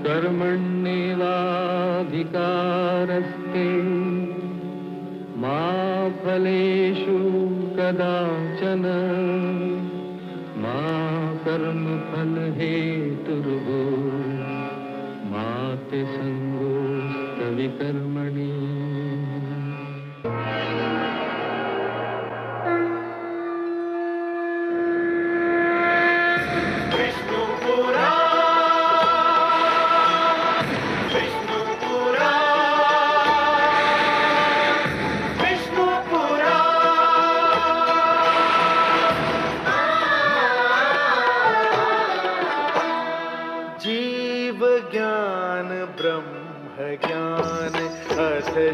कर्मण्येवाधिकारस्ते मा फलेषु कदाचन मा कर्मफलहेतुर्भूः मा ते संगोऽस्त्वविकर्मणि।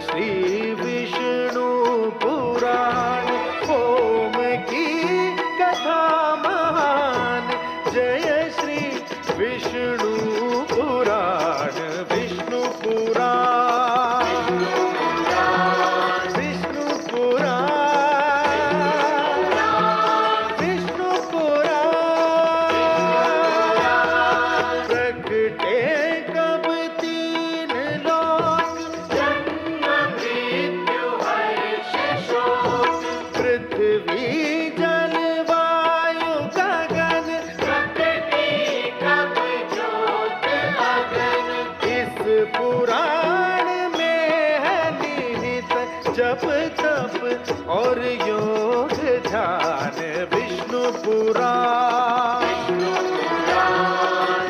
श्री विष्णु पुराण ओम की कथा महान। जय श्री विष्णु पुराण विष्णु पुराण विष्णु पुराण विष्णु पुराण। प्रगटे कब तीन लोक पृथ्वी जल वायु गगन ज्योत अगन। इस पुराण में है निहित जप तप और योग ध्यान। विष्णु पुराण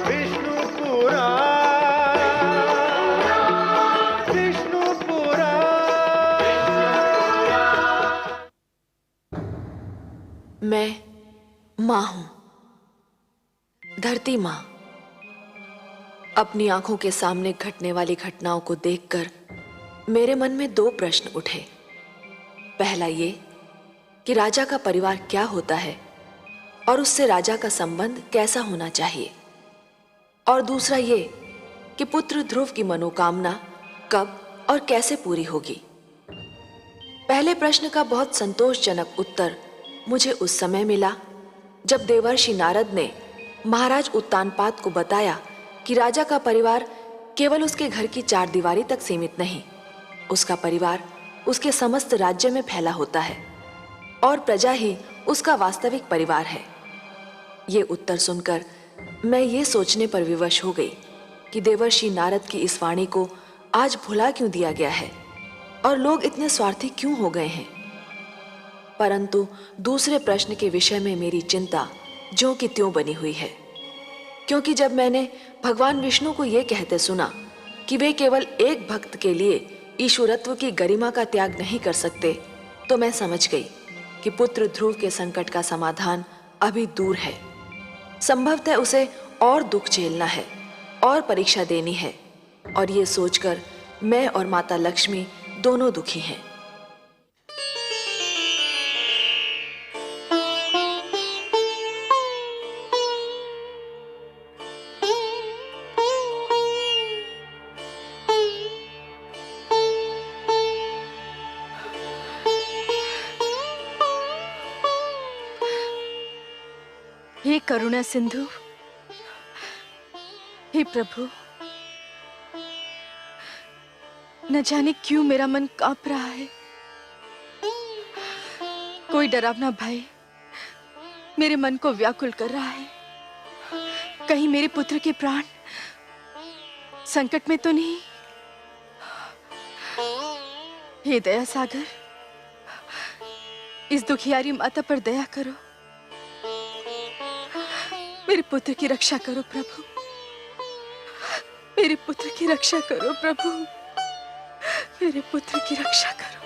विष्णु पुराण विष्णु पुराण। मैं माँ हूं, धरती माँ। अपनी आंखों के सामने घटने वाली घटनाओं को देखकर मेरे मन में दो प्रश्न उठे। पहला ये कि राजा का परिवार क्या होता है और उससे राजा का संबंध कैसा होना चाहिए, और दूसरा ये कि पुत्र ध्रुव की मनोकामना कब और कैसे पूरी होगी। पहले प्रश्न का बहुत संतोषजनक उत्तर मुझे उस समय मिला जब देवर्षि नारद ने महाराज उत्तानपाद को बताया कि राजा का परिवार केवल उसके घर की चार दीवारी तक सीमित नहीं, उसका परिवार उसके समस्त राज्य में फैला होता है और प्रजा ही उसका वास्तविक परिवार है। ये उत्तर सुनकर मैं ये सोचने पर विवश हो गई कि देवर्षि नारद की इस वाणी को आज भुला क्यों दिया गया है और लोग इतने स्वार्थी क्यों हो गए हैं। परंतु दूसरे प्रश्न के विषय में मेरी चिंता ज्यों की त्यों बनी हुई है, क्योंकि जब मैंने भगवान विष्णु को यह कहते सुना कि वे केवल एक भक्त के लिए ईश्वरत्व की गरिमा का त्याग नहीं कर सकते, तो मैं समझ गई कि पुत्र ध्रुव के संकट का समाधान अभी दूर है। संभवतः उसे और दुख झेलना है और परीक्षा देनी है, और ये सोचकर मैं और माता लक्ष्मी दोनों दुखी हैं। हे करुणा सिंधु, हे प्रभु, न जाने क्यों मेरा मन कांप रहा है। कोई डरावना भय मेरे मन को व्याकुल कर रहा है। कहीं मेरे पुत्र के प्राण संकट में तो नहीं। हे दया सागर, इस दुखियारी माता पर दया करो। मेरे पुत्र की रक्षा करो प्रभु, मेरे पुत्र की रक्षा करो प्रभु, मेरे पुत्र की रक्षा करो।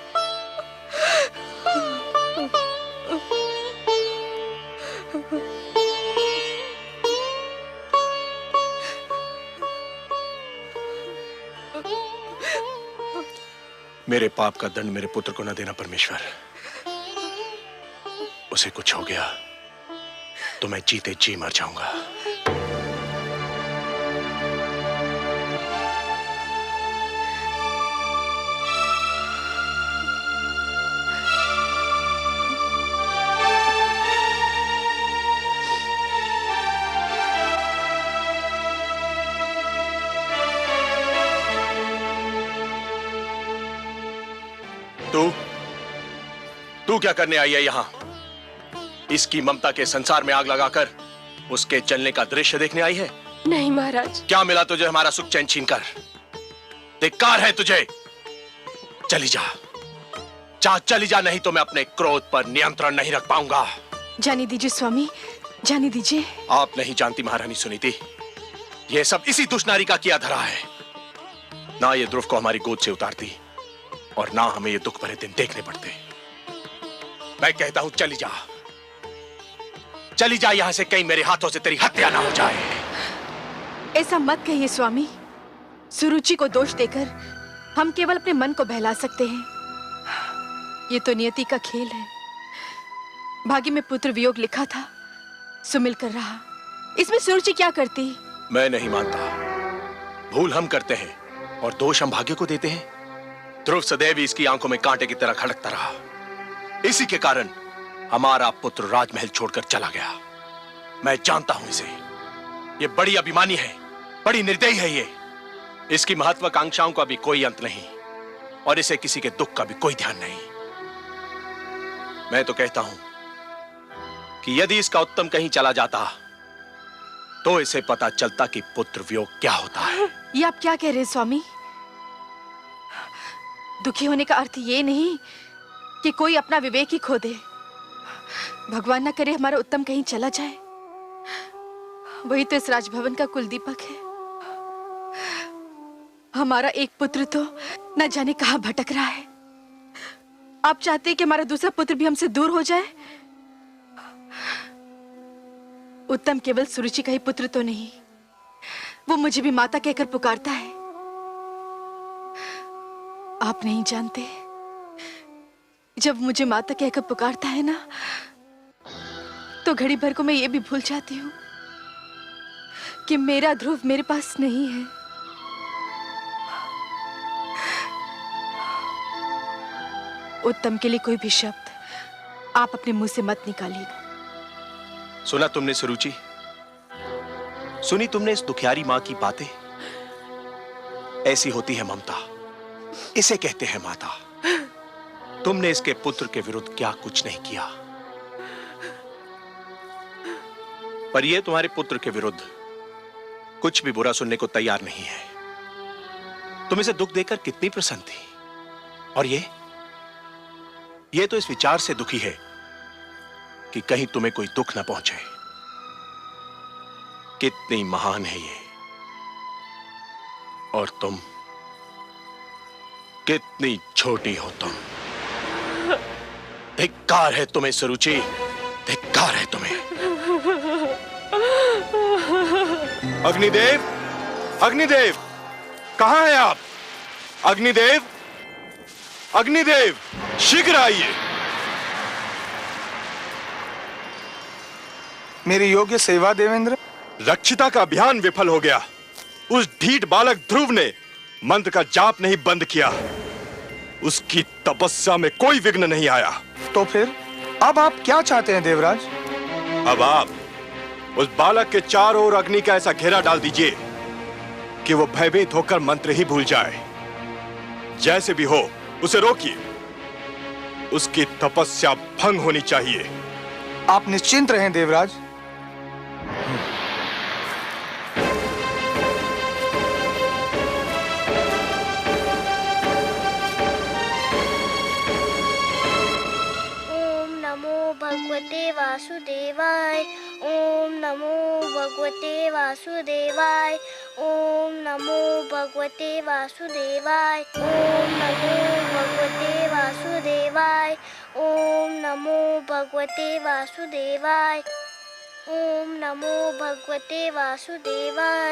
मेरे पाप का दंड मेरे पुत्र को न देना परमेश्वर। उसे कुछ हो गया तो मैं जीते जी मर जाऊंगा। तू क्या करने आई है यहाँ? इसकी ममता के संसार में आग लगाकर उसके चलने का दृश्य देखने आई है? नहीं महाराज। क्या मिला तुझे हमारा सुख चैन छीन कर? धिक्कार है तुझे। चली जा, चली जा, नहीं तो मैं अपने क्रोध पर नियंत्रण नहीं रख पाऊंगा। जाने दीजिए स्वामी, जाने दीजिए। आप नहीं जानती महारानी सुनीति, यह सब इसी दुष्नारी का किया धरा है। ना ये ध्रुव को हमारी गोद से उतारती और ना हमें ये दुख भरे दिन देखने पड़ते। मैं कहता हूं चली जा, चली जा यहां से, कहीं मेरे हाथों से तेरी हत्या ना हो जाए। ऐसा मत कहिए स्वामी। सुरुचि को दोष देकर हम केवल अपने मन को बहला सकते हैं। ये तो नियति का खेल है। भाग्य में पुत्र वियोग लिखा था, सो मिलकर रहा। इसमें सुरुचि क्या करती? मैं नहीं मानता। भूल हम करते हैं और दोष हम भाग्य को देते हैं। ध्रुव सदैव इसकी आंखों में कांटे की तरह खड़कता रहा। इसी के कारण हमारा पुत्र राजमहल छोड़कर चला गया। मैं जानता हूं इसे। ये बड़ी अभिमानी है, बड़ी निर्दयी है ये। इसकी महत्वाकांक्षाओं का भी कोई अंत नहीं और इसे किसी के दुख का भी कोई ध्यान नहीं। मैं तो कहता हूं कि यदि इसका उत्तम कहीं चला जाता तो इसे पता चलता कि पुत्र वियोग क्या होता है। ये आप क्या कह रहे हैं स्वामी? दुखी होने का अर्थ ये नहीं कि कोई अपना विवेक ही खो दे। भगवान ना करे हमारा उत्तम कहीं चला जाए। वही तो इस राजभवन का कुलदीपक है। हमारा एक पुत्र तो न जाने कहां भटक रहा है। आप चाहते हैं कि हमारा दूसरा पुत्र भी हमसे दूर हो जाए? उत्तम केवल सुरुचि का ही पुत्र तो नहीं, वो मुझे भी माता कहकर पुकारता है। आप नहीं जानते, जब मुझे माता कहकर पुकारता है ना, तो घड़ी भर को मैं ये भी भूल जाती हूँ कि मेरा ध्रुव मेरे पास नहीं है। उत्तम के लिए कोई भी शब्द आप अपने मुंह से मत निकालिएगा। सुना तुमने सुरुचि? सुनी तुमने इस दुखियारी मां की बातें? ऐसी होती है ममता, इसे कहते हैं माता। तुमने इसके पुत्र के विरुद्ध क्या कुछ नहीं किया, पर यह तुम्हारे पुत्र के विरुद्ध कुछ भी बुरा सुनने को तैयार नहीं है। तुम इसे दुख देकर कितनी प्रसन्न थी, और ये तो इस विचार से दुखी है कि कहीं तुम्हें कोई दुख ना पहुंचे। कितनी महान है ये, और तुम कितनी छोटी हो तुम। धिक्कार है तुम्हें सुरुचि, धिक्कार है तुम्हें। अग्निदेव, अग्निदेव, कहां हैं आप? अग्निदेव, अग्निदेव, शीघ्र आइए। मेरी योग्य सेवा देवेंद्र। रक्षिता का अभियान विफल हो गया। उस ढीठ बालक ध्रुव ने मंत्र का जाप नहीं बंद किया। उसकी तपस्या में कोई विघ्न नहीं आया। तो फिर अब आप क्या चाहते हैं देवराज? अब आप उस बालक के चारों ओर अग्नि का ऐसा घेरा डाल दीजिए कि वो भयभीत होकर मंत्र ही भूल जाए। जैसे भी हो उसे रोकिए। उसकी तपस्या भंग होनी चाहिए। आप निश्चिंत रहें देवराज। ओम नमो भगवते वासुदेवाय। ओम नमो भगवते वासुदेवाय। ओम नमो भगवते वासुदेवाय। ओम नमो भगवते वासुदेवाय। ओम नमो भगवते वासुदेवाय। ओम नमो भगवते वासुदेवाय।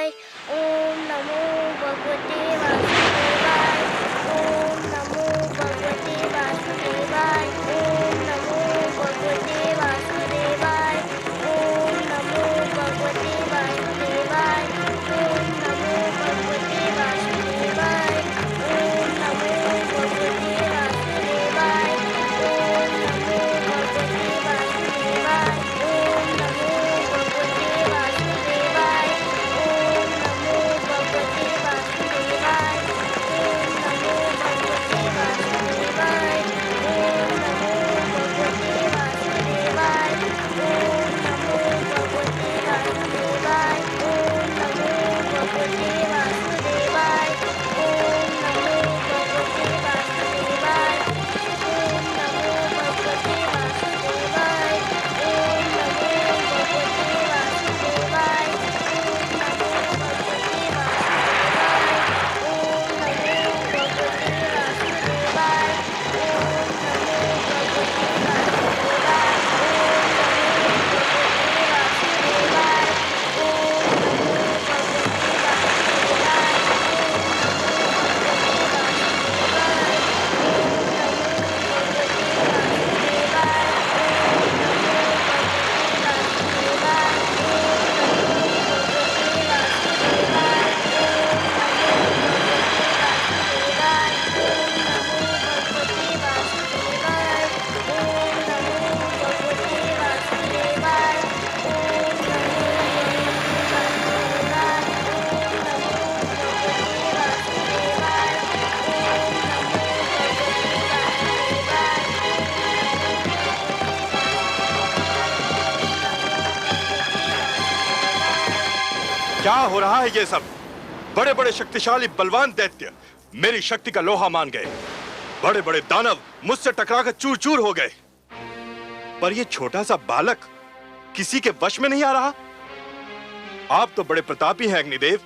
ओम नमो भगवते वासुदेवाय। ओम नमो भगवते वासुदेवाय। ओम नमो भगवते वासुदेवाय। ओम नमो भगवते वासुदेवाय। ओम नमो भगवते वासुदेवाय। ओम नमो भगवते वासुदेवाय। ओम नमो भगवते वासुदेवाय। ओम नमो भगवते वासुदेवाय। ओम नमो भगवते वासुदेवाय। ओम नमो भगवते वासुदेवाय। ओम नमो क्या हो रहा है ये सब? बड़े बड़े शक्तिशाली बलवान दैत्य मेरी शक्ति का लोहा मान गए। बड़े बड़े दानव मुझसे टकराकर चूर चूर हो गए। पर ये छोटा सा बालक किसी के वश में नहीं आ रहा। आप तो बड़े प्रतापी हैं अग्निदेव।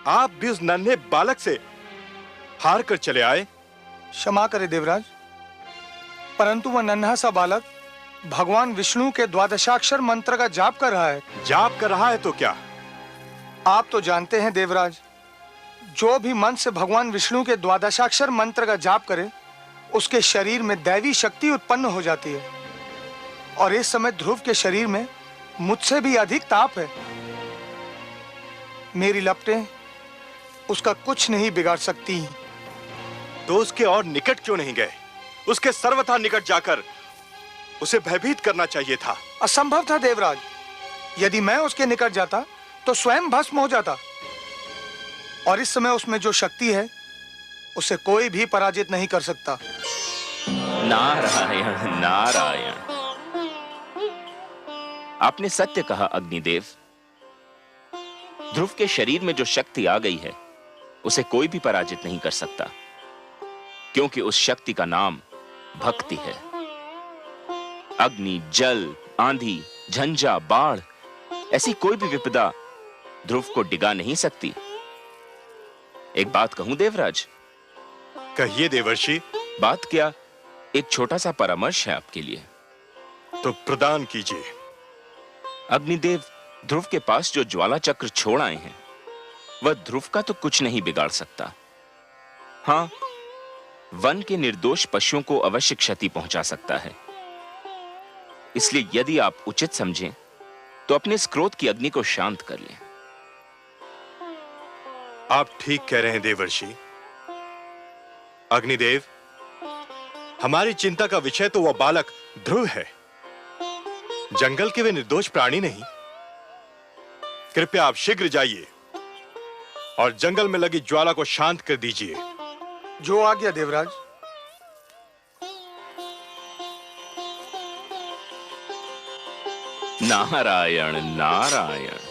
आप भी उस नन्हे बालक से हार कर चले आए। क्षमा करें देवराज, परंतु वह नन्हा सा बालक भगवान विष्णु के द्वादशाक्षर मंत्र का जाप कर रहा है। जाप कर रहा है तो क्या? आप तो जानते हैं देवराज, जो भी मन से भगवान विष्णु के द्वादशाक्षर मंत्र का जाप करे उसके शरीर में दैवी शक्ति उत्पन्न हो जाती है। और इस समय ध्रुव के शरीर में मुझसे भी अधिक ताप है। मेरी लपटें उसका कुछ नहीं बिगाड़ सकती। तो उसके और निकट क्यों नहीं गए? उसके सर्वथा निकट जाकर उसे भयभीत करना चाहिए था। असंभव था देवराज। यदि मैं उसके निकट जाता तो स्वयं भस्म हो जाता। और इस समय उसमें जो शक्ति है उसे कोई भी पराजित नहीं कर सकता। नारायण नारायण, आपने सत्य कहा अग्निदेव। ध्रुव के शरीर में जो शक्ति आ गई है उसे कोई भी पराजित नहीं कर सकता, क्योंकि उस शक्ति का नाम भक्ति है। अग्नि, जल, आंधी, झंझा, बाढ़, ऐसी कोई भी विपदा ध्रुव को डिगा नहीं सकती। एक बात कहूं देवराज? कहिए देवर्षि। बात क्या, एक छोटा सा परामर्श है आपके लिए। तो प्रदान कीजिए। अग्निदेव, ध्रुव के पास जो ज्वाला चक्र छोड़ आए हैं वह ध्रुव का तो कुछ नहीं बिगाड़ सकता। हां, वन के निर्दोष पशुओं को अवश्य क्षति पहुंचा सकता है। इसलिए यदि आप उचित समझें तो अपने इस क्रोध की अग्नि को शांत कर लें। आप ठीक कह रहे हैं देवर्षि। अग्निदेव, हमारी चिंता का विषय तो वह बालक ध्रुव है, जंगल के वे निर्दोष प्राणी नहीं। कृपया आप शीघ्र जाइए और जंगल में लगी ज्वाला को शांत कर दीजिए। जो आज्ञा देवराज। नारायण नारायण।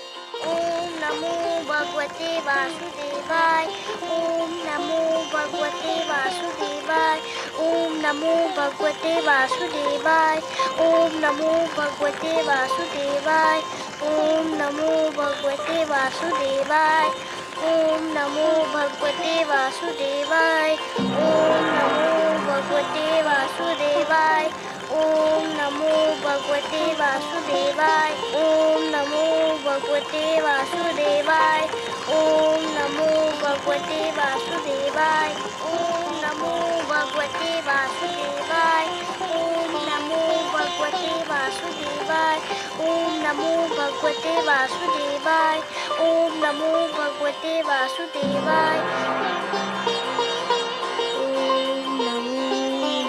ओम नमो भगवते वासुदेवाय। ओम नमो भगवते वासुदेवाय। ओम नमो भगवते वासुदेवाय। ओम नमो भगवते वासुदेवाय। ओम नमो भगवते वासुदेवाय। ओम नमो भगवते वासुदेवाय। ओम नमो भगवते वासुदेवाय। ओम नमो भगवते वासुदेवाय। ओम नमो भगवते वासुदेवाय। ओम नमो भगवते वासुदेवाय। ओम नमो भगवते वासुदेवाय। ओम नमो भगवते वासुदेवाय। ओम नमो भगवते वासुदेवाय। ओम नमो भगवते वासुदेवाय। ओम नमो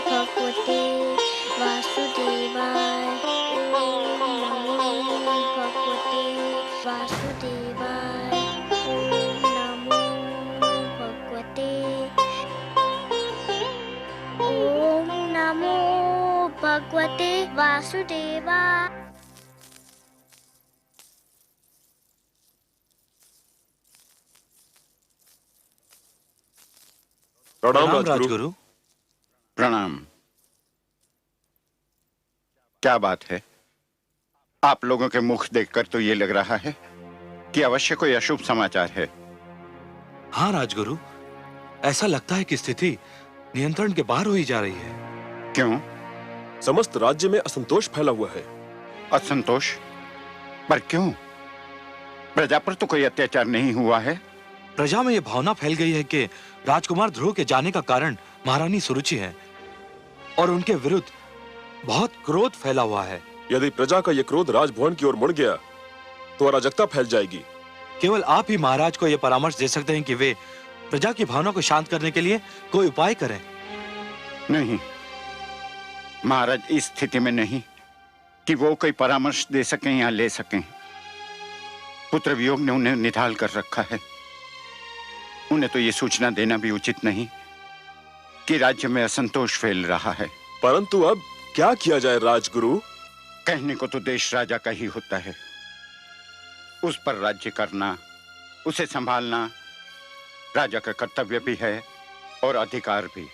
भगवते वासुदेवाय। ओम नमो भगवते वासुदेवाय। ओम नमो भगवते। ओम नमो भगवते वासुदेवाय। प्रणाम राजगुरु। प्रणाम। क्या बात है? आप लोगों के मुख देखकर तो ये लग रहा है कि अवश्य कोई अशुभ समाचार है। हाँ राजगुरु, ऐसा लगता है कि स्थिति नियंत्रण के बाहर हुई जा रही है। क्यों? समस्त राज्य में असंतोष फैला हुआ है। असंतोष? पर क्यों? प्रजा पर तो कोई अत्याचार नहीं हुआ है। प्रजा में यह भावना फैल गई है कि राजकुमार ध्रुव के जाने का कारण महारानी सुरुचि है और उनके विरुद्ध बहुत क्रोध फैला हुआ है। यदि प्रजा का यह क्रोध राजभवन की ओर मुड़ गया तो अराजकता फैल जाएगी। केवल आप ही महाराज को यह परामर्श दे सकते हैं कि वे प्रजा की भावना को शांत करने के लिए कोई उपाय करें। नहीं, महाराज इस स्थिति में नहीं कि वो कोई परामर्श दे सकें या ले सकें। पुत्र वियोग ने उन्हें निढाल कर रखा है। उन्हें तो ये सूचना देना भी उचित नहीं कि राज्य में असंतोष फैल रहा है। परंतु अब क्या किया जाए राजगुरु? कहने को तो देश राजा का ही होता है, उस पर राज्य करना, उसे संभालना राजा का कर्तव्य भी है और अधिकार भी।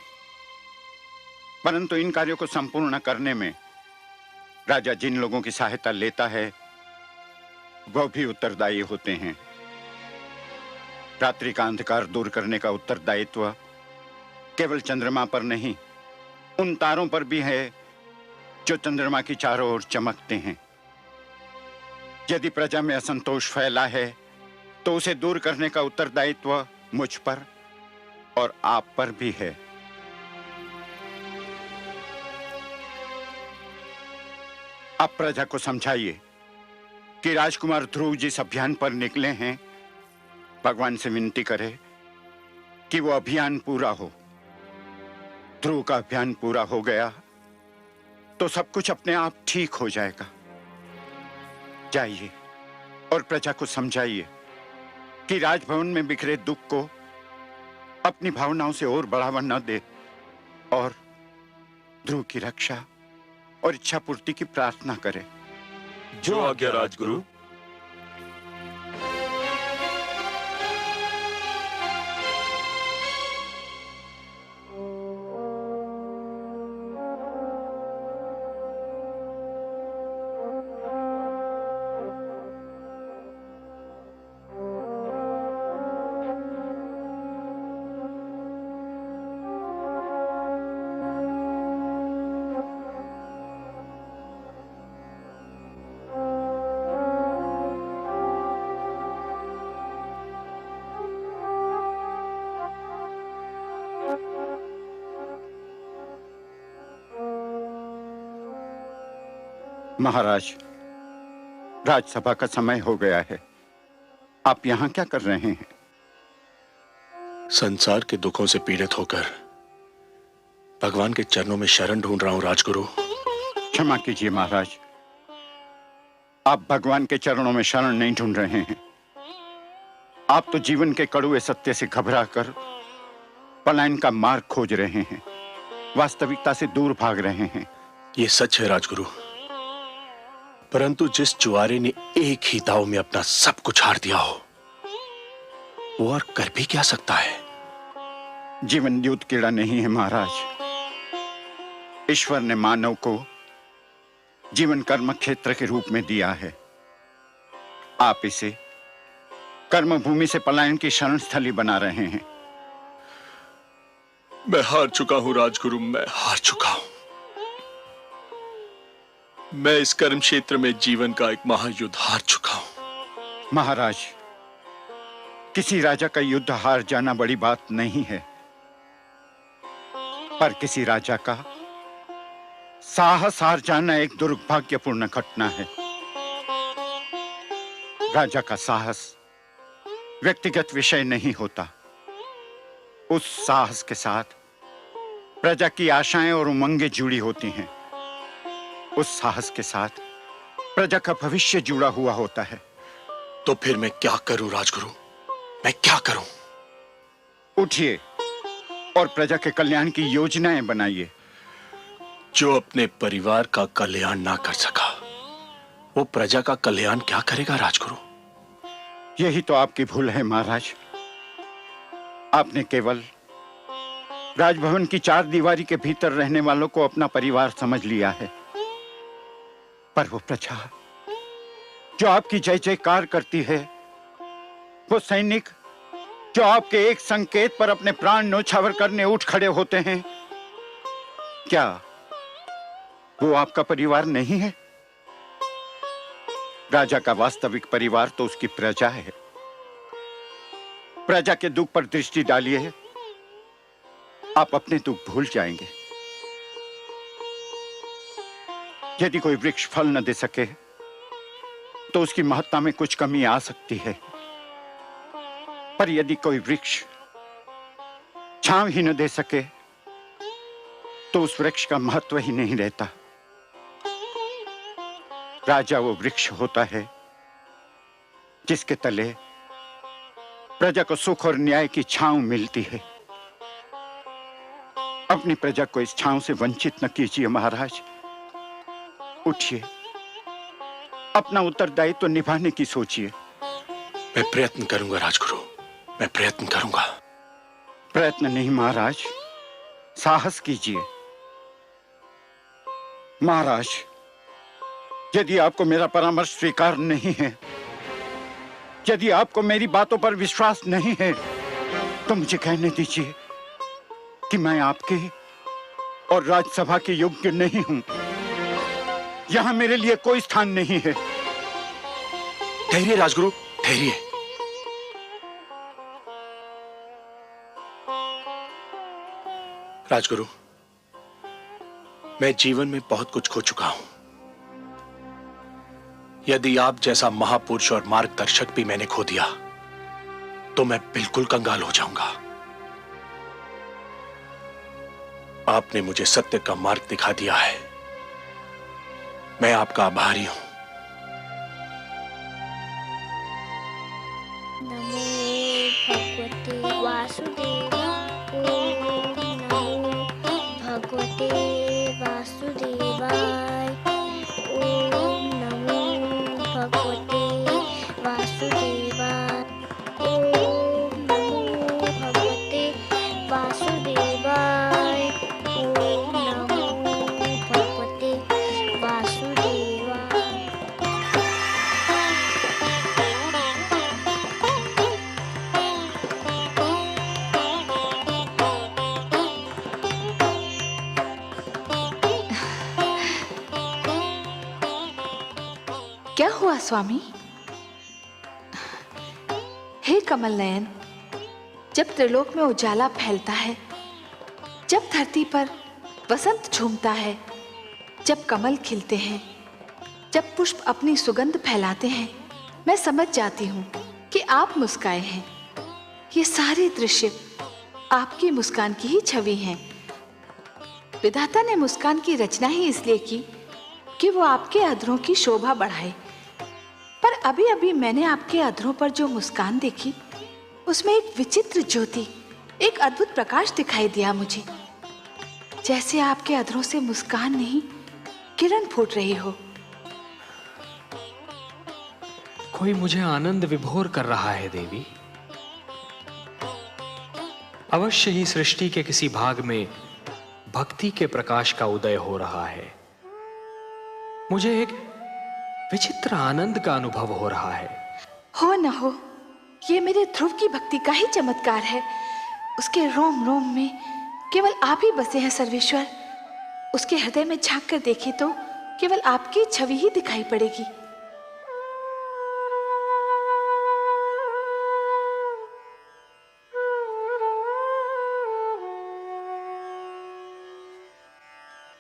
परंतु इन कार्यों को संपूर्ण करने में राजा जिन लोगों की सहायता लेता है वह भी उत्तरदायी होते हैं। रात्रि का अंधकार दूर करने का उत्तरदायित्व केवल चंद्रमा पर नहीं, उन तारों पर भी है जो चंद्रमा की चारों ओर चमकते हैं। यदि प्रजा में असंतोष फैला है तो उसे दूर करने का उत्तरदायित्व मुझ पर और आप पर भी है। अब प्रजा को समझाइए कि राजकुमार ध्रुव जिस अभियान पर निकले हैं, भगवान से विनती करे कि वो अभियान पूरा हो। ध्रुव का अभियान पूरा हो गया तो सब कुछ अपने आप ठीक हो जाएगा। जाइए और प्रजा को समझाइए कि राजभवन में बिखरे दुख को अपनी भावनाओं से और बढ़ावा न दे और ध्रुव की रक्षा और इच्छा पूर्ति की प्रार्थना करे। जो आज्ञा राजगुरु। महाराज, राजसभा का समय हो गया है। आप यहाँ क्या कर रहे हैं? संसार के दुखों से पीड़ित होकर भगवान के चरणों में शरण ढूंढ रहा हूं राजगुरु। क्षमा कीजिए महाराज, आप भगवान के चरणों में शरण नहीं ढूंढ रहे हैं। आप तो जीवन के कड़वे सत्य से घबराकर पलायन का मार्ग खोज रहे हैं, वास्तविकता से दूर भाग रहे हैं। ये सच है राजगुरु, परंतु जिस जुआरे ने एक ही दांव में अपना सब कुछ हार दिया हो, वो और कर भी क्या सकता है? जीवन युद्ध कीड़ा नहीं है महाराज। ईश्वर ने मानव को जीवन कर्म क्षेत्र के रूप में दिया है। आप इसे कर्म भूमि से पलायन की शरण स्थली बना रहे हैं। मैं हार चुका हूं राजगुरु, मैं हार चुका हूं। मैं इस कर्म क्षेत्र में जीवन का एक महायुद्ध हार चुका हूं। महाराज, किसी राजा का युद्ध हार जाना बड़ी बात नहीं है, पर किसी राजा का साहस हार जाना एक दुर्भाग्यपूर्ण घटना है। राजा का साहस व्यक्तिगत विषय नहीं होता। उस साहस के साथ प्रजा की आशाएं और उमंगें जुड़ी होती हैं। उस साहस के साथ प्रजा का भविष्य जुड़ा हुआ होता है। तो फिर मैं क्या करूं राजगुरु, मैं क्या करूं? उठिए और प्रजा के कल्याण की योजनाएं बनाइए। जो अपने परिवार का कल्याण ना कर सका, वो प्रजा का कल्याण क्या करेगा राजगुरु? यही तो आपकी भूल है महाराज। आपने केवल राजभवन की चार दीवारी के भीतर रहने वालों को अपना परिवार समझ लिया है, पर वो प्रजा जो आपकी जय जयकार करती है, वो सैनिक जो आपके एक संकेत पर अपने प्राण न्योछावर करने उठ खड़े होते हैं, क्या वो आपका परिवार नहीं है? राजा का वास्तविक परिवार तो उसकी प्रजा है। प्रजा के दुख पर दृष्टि डालिए, आप अपने दुख भूल जाएंगे। यदि कोई वृक्ष फल न दे सके तो उसकी महत्ता में कुछ कमी आ सकती है, पर यदि कोई वृक्ष छांव ही न दे सके तो उस वृक्ष का महत्व ही नहीं रहता। राजा वो वृक्ष होता है जिसके तले प्रजा को सुख और न्याय की छांव मिलती है। अपनी प्रजा को इस छांव से वंचित न कीजिए महाराज। उठिए, अपना उत्तरदायित्व निभाने की सोचिए। मैं प्रयत्न करूंगा राजगुरु, मैं प्रयत्न करूंगा। प्रयत्न नहीं महाराज, साहस कीजिए। महाराज, यदि आपको मेरा परामर्श स्वीकार नहीं है, यदि आपको मेरी बातों पर विश्वास नहीं है, तो मुझे कहने दीजिए कि मैं आपके और राज्यसभा के योग्य नहीं हूं। यहां मेरे लिए कोई स्थान नहीं है। ठहरिए राजगुरु, ठहरिए। राजगुरु, मैं जीवन में बहुत कुछ खो चुका हूं। यदि आप जैसा महापुरुष और मार्गदर्शक भी मैंने खो दिया, तो मैं बिल्कुल कंगाल हो जाऊंगा। आपने मुझे सत्य का मार्ग दिखा दिया है, मैं आपका आभारी हूं। नमो भगवते वासुदेवाय। ओम नमो भगवते वासुदेवाय। ओम नमो भगवते वासुदेवाय। ओम नमो भगवते वासुदेवाय। ओम नमो भगवते वासुदेवाय। क्या हुआ स्वामी? हे कमल नयन, जब त्रिलोक में उजाला फैलता है, जब धरती पर वसंत झूमता है, जब कमल खिलते हैं, जब पुष्प अपनी सुगंध फैलाते हैं, मैं समझ जाती हूँ कि आप मुस्काए हैं। ये सारे दृश्य आपकी मुस्कान की ही छवि हैं। विधाता ने मुस्कान की रचना ही इसलिए की कि वो आपके अधरों की शोभा बढ़ाए। पर अभी अभी मैंने आपके अधरों पर जो मुस्कान देखी, उसमें एक विचित्र ज्योति, एक अद्भुत प्रकाश दिखाई दिया मुझे। जैसे आपके अधरों से मुस्कान नहीं, किरण फूट रही हो। कोई मुझे आनंद विभोर कर रहा है देवी। अवश्य ही सृष्टि के किसी भाग में भक्ति के प्रकाश का उदय हो रहा है। मुझे एक विचित्र आनंद का अनुभव हो रहा है। हो न हो, ये मेरे ध्रुव की भक्ति का ही चमत्कार है। उसके रोम रोम में केवल आप ही बसे हैं सर्वेश्वर। उसके हृदय में झांक कर देखे तो केवल आपकी छवि ही दिखाई पड़ेगी।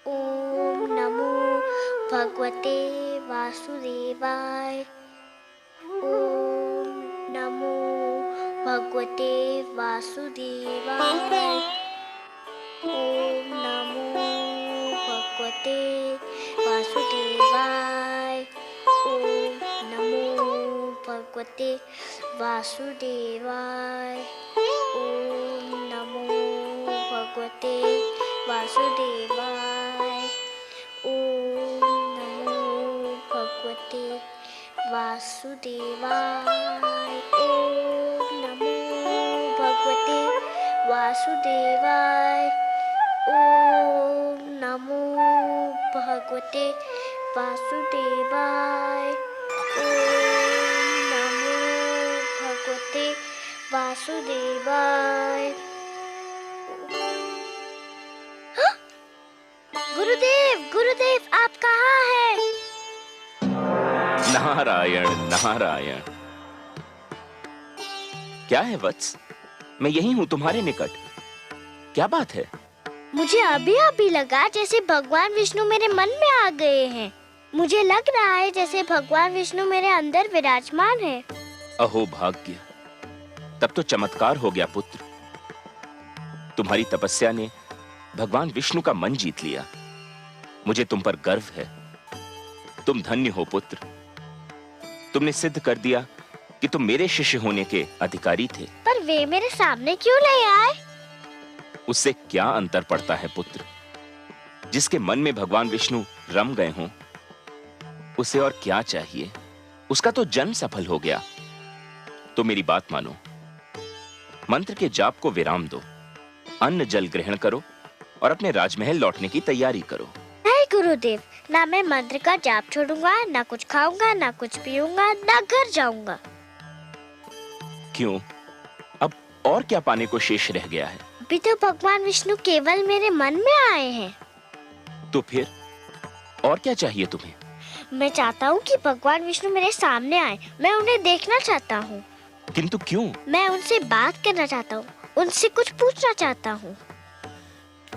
ओम नमो भगवते वासुदेवाय। ओम नमो भगवते वासुदेवाय। ओम नमो भगवते वासुदेवाय। ओम नमो भगवते वासुदेवाय। ओम नमो भगवते वासुदेवाय। ओम नमो भगवते वासुदेवाय। ओम नमो भगवते वासुदेवाय। ओम नमो भगवते वासुदेवाय। ओम नमो भगवते वासुदेवाय। गुरुदेव, गुरुदेव, आप कहाँ हैं? नारायण नारायण। क्या है वत्स? मैं यही हूँ तुम्हारे निकट। क्या बात है? मुझे अभी अभी लगा जैसे भगवान विष्णु मेरे मन में आ गए हैं। मुझे लग रहा है जैसे भगवान विष्णु मेरे अंदर विराजमान है। अहो भाग्य, तब तो चमत्कार हो गया पुत्र। तुम्हारी तपस्या ने भगवान विष्णु का मन जीत लिया। मुझे तुम पर गर्व है। तुम धन्य हो पुत्र। तुमने सिद्ध कर दिया कि तुम मेरे शिष्य होने के अधिकारी थे। पर वे मेरे सामने क्यों नहीं आए? उससे क्या अंतर पड़ता है पुत्र? जिसके मन में भगवान विष्णु रम गए हों, उसे और क्या चाहिए? उसका तो जन्म सफल हो गया। तो मेरी बात मानो, मंत्र के जाप को विराम दो, अन्न जल ग्रहण करो और अपने राजमहल लौटने की तैयारी करो। नहीं गुरुदेव, ना मैं मंत्र का जाप छोड़ूंगा, ना कुछ खाऊंगा, ना कुछ पीऊंगा, ना घर जाऊंगा। क्यों? अब और क्या पाने को शेष रह गया है? अभी तो भगवान विष्णु केवल मेरे मन में आए हैं। तो फिर और क्या चाहिए तुम्हें? मैं चाहता हूँ कि भगवान विष्णु मेरे सामने आए, मैं उन्हें देखना चाहता हूँ। किंतु क्यों? मैं उनसे बात करना चाहता हूँ, उनसे कुछ पूछना चाहता हूँ।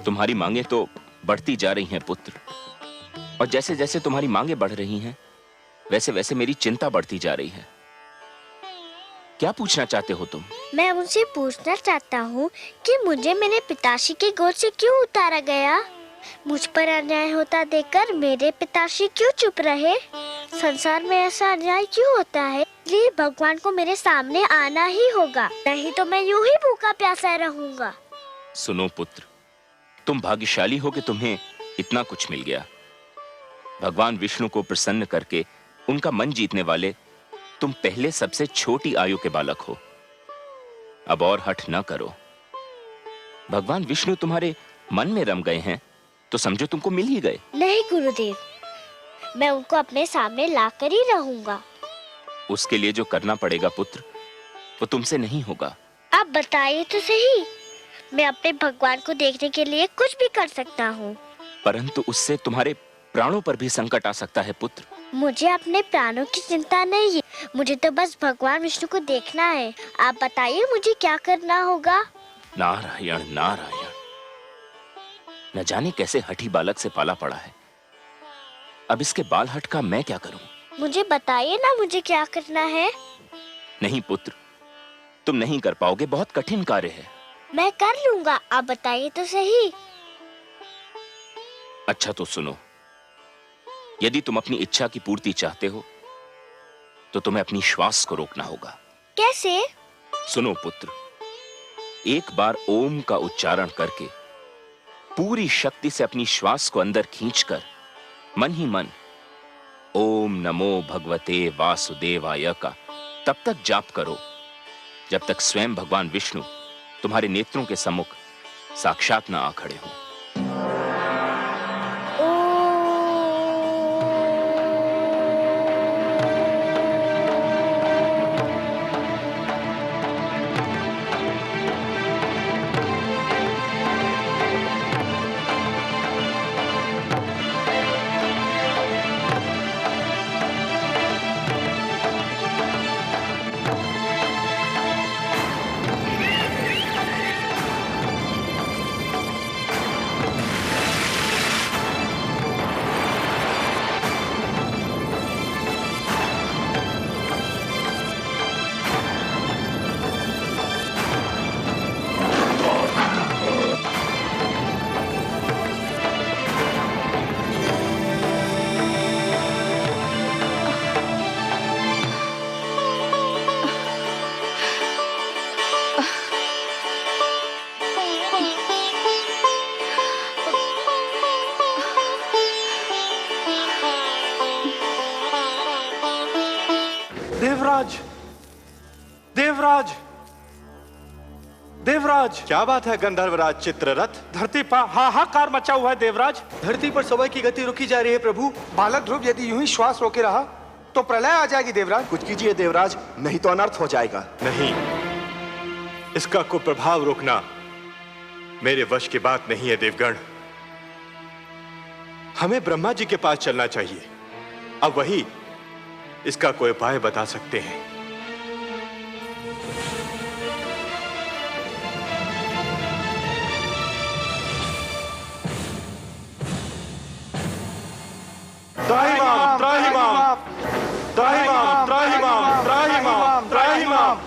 तुम्हारी मांगे तो बढ़ती जा रही हैं पुत्र, और जैसे जैसे तुम्हारी मांगे बढ़ रही हैं, वैसे वैसे मेरी चिंता बढ़ती जा रही है। क्या पूछना चाहते हो तुम? मैं उनसे पूछना चाहता हूँ कि मुझे मेरे पिताश्री के गोद से क्यों उतारा गया? मुझ पर अन्याय होता देखकर मेरे पिताश्री क्यों चुप रहे? संसार में ऐसा अन्याय क्यों होता है? इसलिए भगवान को मेरे सामने आना ही होगा, नहीं तो मैं यूं ही भूखा प्यासा रहूंगा। सुनो पुत्र, तुम भाग्यशाली हो कि तुम्हें इतना कुछ मिल गया। भगवान विष्णु को प्रसन्न करके उनका मन जीतने वाले तुम पहले सबसे छोटी आयु के बालक हो। अब और हठ न करो। भगवान विष्णु तुम्हारे मन में रम गए हैं तो समझो तुमको मिल ही गए। नहीं गुरुदेव, मैं उनको अपने सामने लाकर ही रहूंगा। उसके लिए जो करना पड़ेगा पुत्र, वो तुमसे नहीं होगा। आप बताइए तो सही, मैं अपने भगवान को देखने के लिए कुछ भी कर सकता हूँ। परंतु उससे तुम्हारे प्राणों पर भी संकट आ सकता है पुत्र। मुझे अपने प्राणों की चिंता नहीं है, मुझे तो बस भगवान विष्णु को देखना है। आप बताइए मुझे क्या करना होगा? नारायण नारायण, न जाने कैसे हठी बालक से पाला पड़ा है। अब इसके बाल हट का मैं क्या करूं? मुझे बताइए ना मुझे क्या करना है। नहीं पुत्र, तुम नहीं कर पाओगे, बहुत कठिन कार्य है। मैं कर लूंगा, आप बताइए तो सही। अच्छा तो सुनो, यदि तुम अपनी इच्छा की पूर्ति चाहते हो तो तुम्हें अपनी श्वास को रोकना होगा। कैसे? सुनो पुत्र, एक बार ओम का उच्चारण करके पूरी शक्ति से अपनी श्वास को अंदर खींचकर मन ही मन ओम नमो भगवते वासुदेवाय का तब तक जाप करो जब तक स्वयं भगवान विष्णु तुम्हारे नेत्रों के सम्मुख साक्षात न आ खड़े हों। देवराज, देवराज, देवराज! क्या बात है गंधर्वराज चित्ररथ? धरती पर हाहाकार मचा हुआ है देवराज। धरती पर समय की गति रुकी जा रही है प्रभु। बालक ध्रुव यदि यूं ही श्वास रोके रहा तो प्रलय आ जाएगी देवराज। कुछ कीजिए देवराज, नहीं तो अनर्थ हो जाएगा। नहीं, इसका कुप्रभाव रोकना मेरे वश की बात नहीं है देवगण। हमें ब्रह्मा जी के पास चलना चाहिए, अब वही इसका कोई उपाय बता सकते हैं। त्राहिमाम, त्राहिमाम, त्राहिमाम, त्राहिमाम, त्राहिमाम, त्राहिमाम।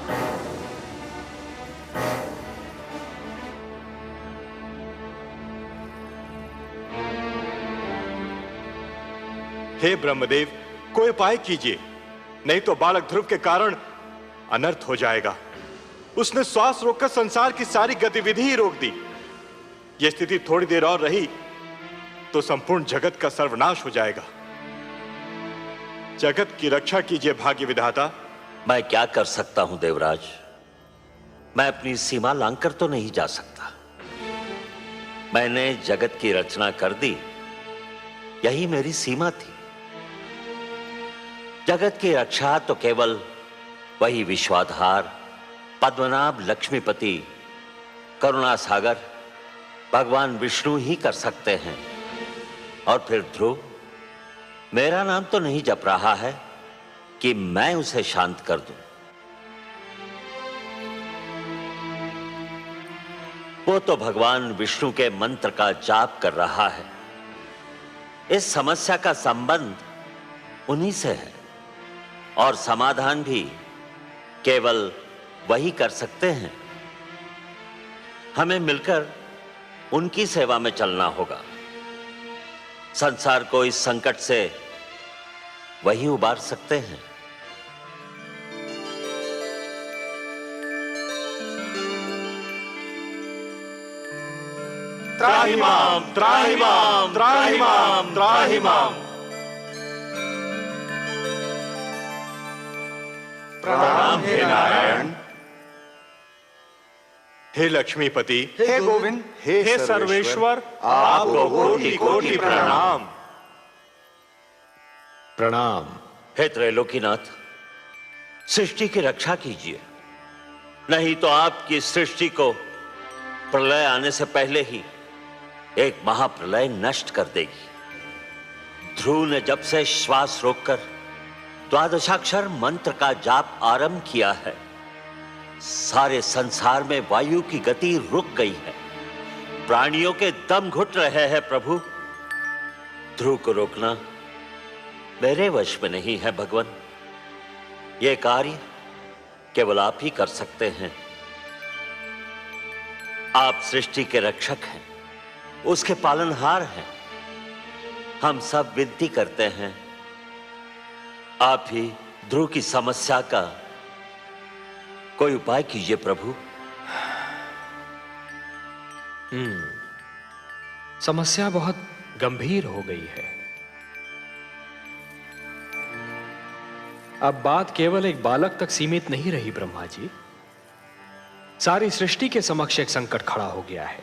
हे ब्रह्मदेव, कोई उपाय कीजिए, नहीं तो बालक ध्रुव के कारण अनर्थ हो जाएगा। उसने श्वास रोककर संसार की सारी गतिविधि ही रोक दी। यह स्थिति थोड़ी देर और रही तो संपूर्ण जगत का सर्वनाश हो जाएगा। जगत की रक्षा कीजिए भाग्य विधाता, मैं क्या कर सकता हूं देवराज? मैं अपनी सीमा लांघकर तो नहीं जा सकता। मैंने जगत की रचना कर दी, यही मेरी सीमा थी। जगत की रक्षा तो केवल वही विश्वाधार, पद्मनाभ, लक्ष्मीपति, करुणा सागर भगवान विष्णु ही कर सकते हैं। और फिर ध्रुव मेरा नाम तो नहीं जप रहा है कि मैं उसे शांत कर दूं। वो तो भगवान विष्णु के मंत्र का जाप कर रहा है। इस समस्या का संबंध उन्हीं से है और समाधान भी केवल वही कर सकते हैं। हमें मिलकर उनकी सेवा में चलना होगा। संसार को इस संकट से वही उबार सकते हैं। त्राहिमाम त्राहिमाम त्राहिमाम त्राहिमाम। प्रणाम हे नारायण, हे लक्ष्मीपति, हे गोविंद, हे सर्वेश्वर, आपको कोटि कोटि प्रणाम। प्रणाम। हे त्रैलोकीनाथ, सृष्टि की रक्षा कीजिए, नहीं तो आपकी सृष्टि को प्रलय आने से पहले ही एक महाप्रलय नष्ट कर देगी। ध्रुव ने जब से श्वास रोककर द्वादशाक्षर मंत्र का जाप आरंभ किया है, सारे संसार में वायु की गति रुक गई है। प्राणियों के दम घुट रहे हैं प्रभु। ध्रुव को रोकना मेरे वश में नहीं है भगवान। यह कार्य केवल आप ही कर सकते हैं। आप सृष्टि के रक्षक हैं, उसके पालनहार हैं। हम सब विनती करते हैं, आप ही ध्रुव की समस्या का कोई उपाय कीजिए प्रभु। समस्या बहुत गंभीर हो गई है। अब बात केवल एक बालक तक सीमित नहीं रही ब्रह्मा जी। सारी सृष्टि के समक्ष एक संकट खड़ा हो गया है।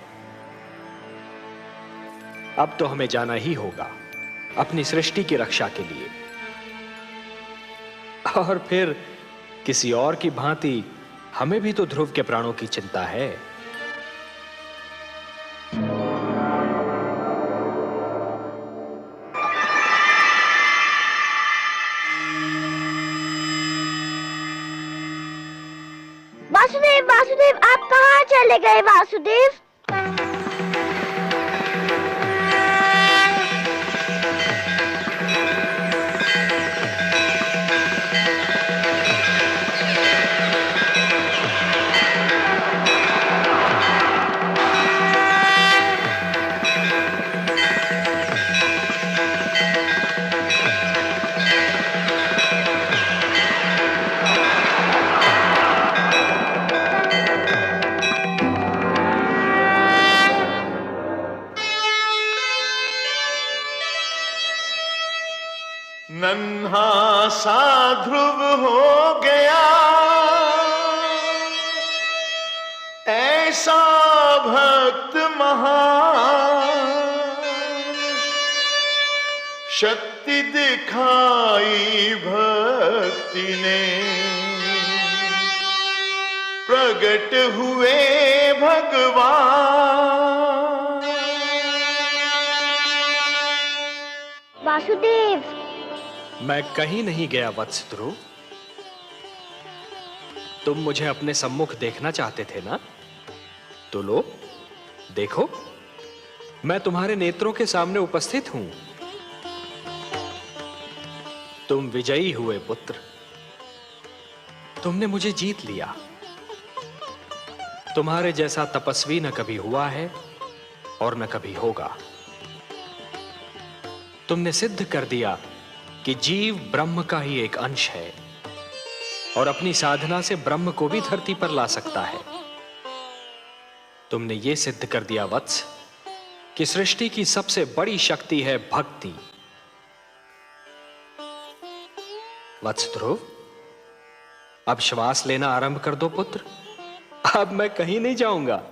अब तो हमें जाना ही होगा अपनी सृष्टि की रक्षा के लिए, और फिर किसी और की भांति हमें भी तो ध्रुव के प्राणों की चिंता है। वासुदेव, वासुदेव, आप कहाँ चले गए वासुदेव? नन्हा सा ध्रुव हो गया, ऐसा भक्त महान, शक्ति दिखाई भक्ति ने, प्रगट हुए भगवान। वासुदेव, मैं कहीं नहीं गया वत्स ध्रुव। तुम मुझे अपने सम्मुख देखना चाहते थे ना? तो लो, देखो, मैं तुम्हारे नेत्रों के सामने उपस्थित हूं। तुम विजयी हुए पुत्र। तुमने मुझे जीत लिया। तुम्हारे जैसा तपस्वी न कभी हुआ है और न कभी होगा। तुमने सिद्ध कर दिया कि जीव ब्रह्म का ही एक अंश है और अपनी साधना से ब्रह्म को भी धरती पर ला सकता है। तुमने यह सिद्ध कर दिया वत्स कि सृष्टि की सबसे बड़ी शक्ति है भक्ति। वत्स ध्रुव, अब श्वास लेना आरंभ कर दो पुत्र। अब मैं कहीं नहीं जाऊंगा।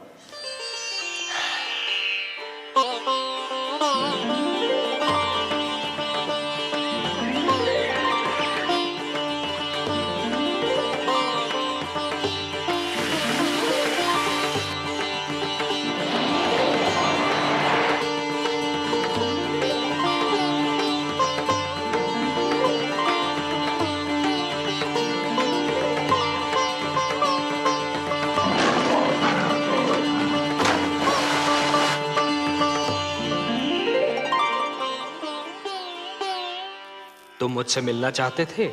तुम मुझसे मिलना चाहते थे,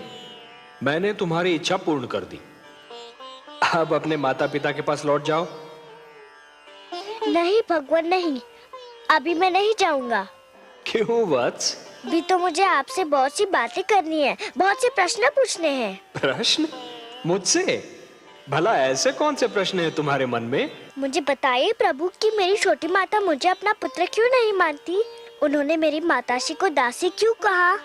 मैंने तुम्हारी इच्छा पूर्ण कर दी। अब अपने माता पिता के पास लौट जाओ। नहीं भगवान नहीं, अभी मैं नहीं जाऊंगा। क्यों वत्स? भी तो मुझे आपसे बहुत सी बातें करनी है, बहुत से प्रश्न पूछने हैं। प्रश्न? मुझसे? भला ऐसे कौन से प्रश्न हैं तुम्हारे मन में? मुझे बताइए प्रभु कि मेरी छोटी माता मुझे अपना पुत्र क्यों नहीं मानती? उन्होंने मेरी माताश्री को दासी क्यों कहा?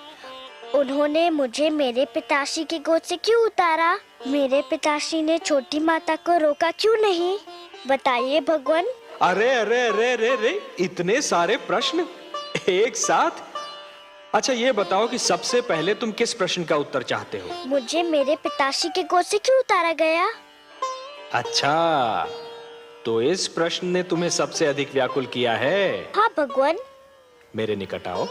उन्होंने मुझे मेरे पिताश्री की गोद से क्यों उतारा? मेरे पिताश्री ने छोटी माता को रोका क्यों नहीं? बताइए भगवान। अरे अरे अरे अरे अरे, इतने सारे प्रश्न एक साथ? अच्छा ये बताओ कि सबसे पहले तुम किस प्रश्न का उत्तर चाहते हो? मुझे मेरे पिताश्री की गोद से क्यों उतारा गया? अच्छा, तो इस प्रश्न ने तुम्हें सबसे अधिक व्याकुल किया है? हाँ भगवान। मेरे निकट आओ।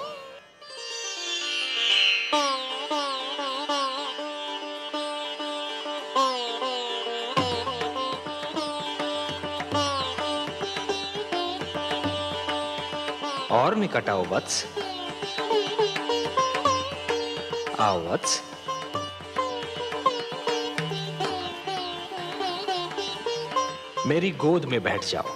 और निकट आओ वत्स। आओ वत्स। मेरी गोद में बैठ जाओ।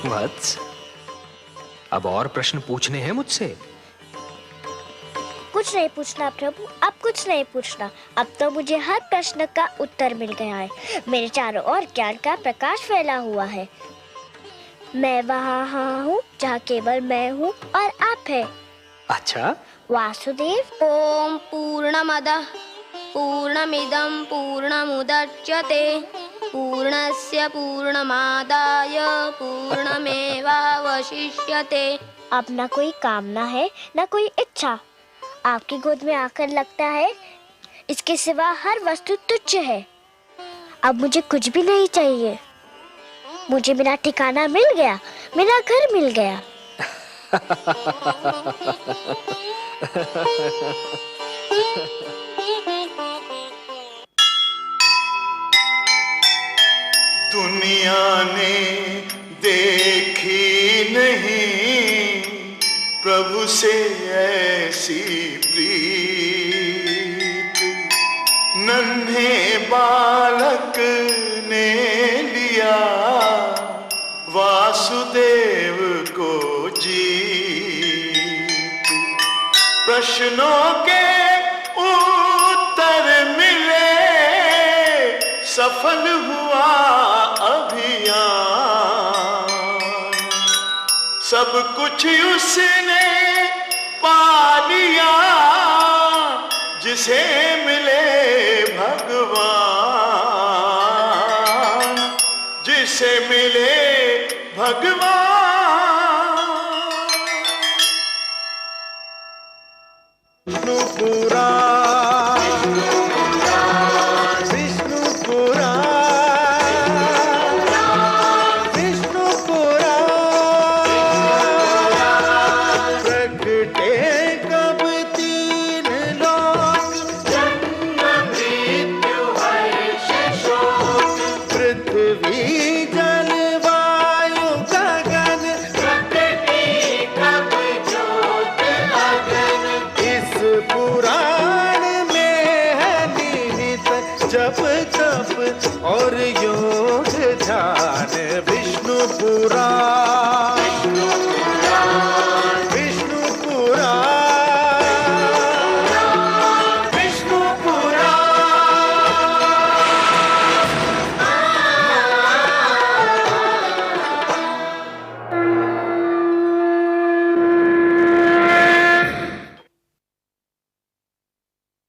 वत्स, अब और प्रश्न पूछने हैं मुझसे? कुछ नहीं पूछना प्रभु, अब कुछ नहीं पूछना। अब तो मुझे हर प्रश्न का उत्तर मिल गया है। मेरे चारों ओर ज्ञान का प्रकाश फैला हुआ है। मैं वहाँ हूँ जहाँ केवल मैं हूँ और आप है। अच्छा वासुदेव। ओम पूर्णमदः पूर्णमिदं पूर्णमुदच्यते पूर्णस्य पूर्णमादाय पूर्णमेवावशिष्यते। अब ना कोई कामना है ना कोई इच्छा। आपकी गोद में आकर लगता है इसके सिवा हर वस्तु तुच्छ है। अब मुझे कुछ भी नहीं चाहिए। मुझे मेरा ठिकाना मिल गया, मेरा घर मिल गया। दुनिया ने देखी नहीं प्रभु से ऐसी प्रीत। नन्हे बालक ने लिया वासुदेव को जीत। प्रश्नों के उत्तर मिले, सफल हुआ अभियान। सब कुछ उसने पा लिया जिसे मिले भगवान, जिसे मिले भगवान। पुराण